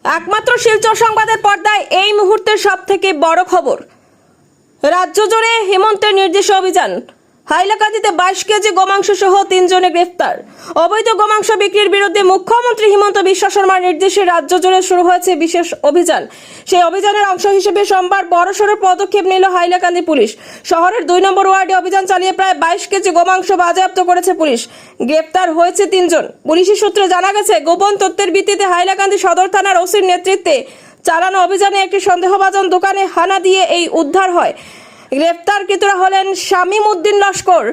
একমাত্র শিলচর সংবাদের পর্দায় এই মুহূর্তের সবথেকে বড় খবর। রাজ্য জুড়ে হেমন্তের নির্দেশে অভিযান। হাইলাকান্দিতে 22 কেজি গোমাংস সহ 3 জনে গ্রেফতার। অবৈধ গোমাংস বিক্রির বিরুদ্ধে মুখ্যমন্ত্রী হিমন্ত বিশ্ব শর্মার নির্দেশে রাজ্য জুড়ে শুরু হয়েছে বিশেষ অভিযান। সেই অভিযানের অংশ হিসেবে সোমবার বড়সড় পদক্ষেপ নিল হাইলাকান্দি পুলিশ। শহরের 2 নম্বর ওয়ার্ডে অভিযান চালিয়ে প্রায় 22 কেজি গোমাংস বাজেয়াপ্ত করেছে পুলিশ। গ্রেফতার হয়েছে 3 জন। পুলিশের সূত্রে জানা গেছে, গোপন তথ্যের ভিত্তিতে হাইলাকান্দি সদর থানার ওসির নেতৃত্বে চালানো অভিযানে একটি সন্দেহভাজন দোকানে হানা দিয়ে এই উদ্ধার হয়। গ্রেফতারকৃতরা হলেন শামীম উদ্দিন লস্কর,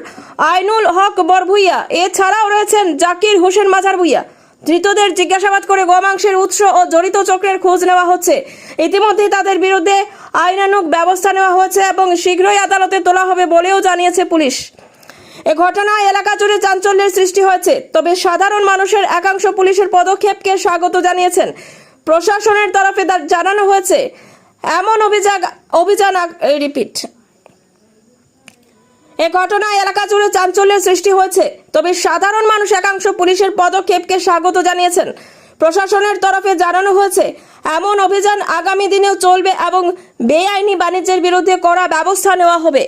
আইনুল হক বরভুইয়া, এছাড়াও রয়েছেন জাকির হোসেন মাজার ভুইয়া। ধৃতদের জিজ্ঞাসাবাদ করে গোমাংসের উৎস ও জড়িত চক্রের খোঁজ নেওয়া হচ্ছে। ইতিমধ্যে তাদের বিরুদ্ধে আইনানুগ ব্যবস্থা নেওয়া হয়েছে এবং শীঘ্রই আদালতে তোলা হবে বলেও জানিয়েছে পুলিশ। এ ঘটনায় এলাকা জুড়ে চাঞ্চল্যের সৃষ্টি হয়েছে, তবে সাধারণ মানুষের একাংশ পুলিশের পদক্ষেপকে স্বাগত জানিয়েছেন। প্রশাসনের তরফে জানানো হয়েছে এমন অভিযান রিপিট। এ ঘটনায় এলাকা জুড়ে চাঞ্চল্যের সৃষ্টি হয়েছে, তবে সাধারণ মানুষ একাংশ পুলিশের পদক্ষেপকে স্বাগত জানিয়েছেন। প্রশাসনের তরফে জানানো হয়েছে এমন অভিযান আগামী দিনেও চলবে এবং বেআইনি বাণিজ্যের বিরুদ্ধে কড়া ব্যবস্থা নেওয়া হবে।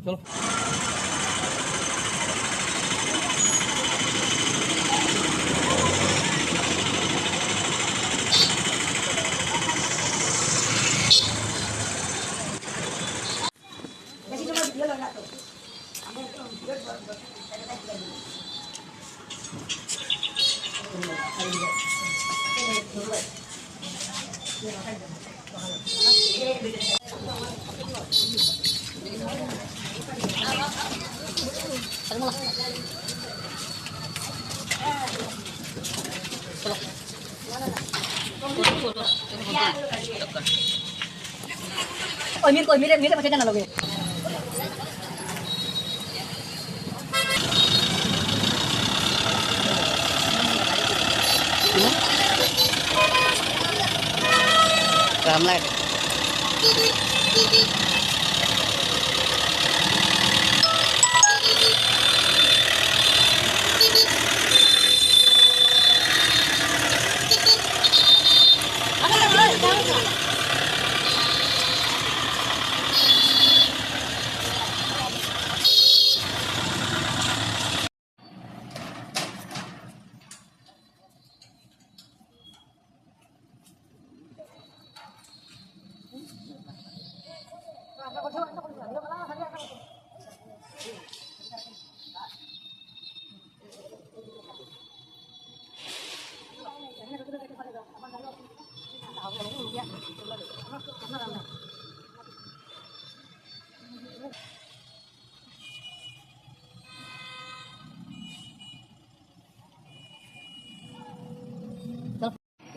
চলো Oi, mire, macam mana lagi? Ramai.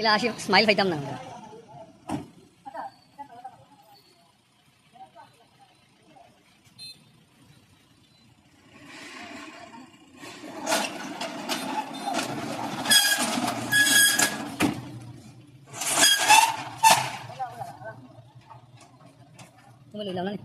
Ila asyik smile fight na. Cuma lilam na ni.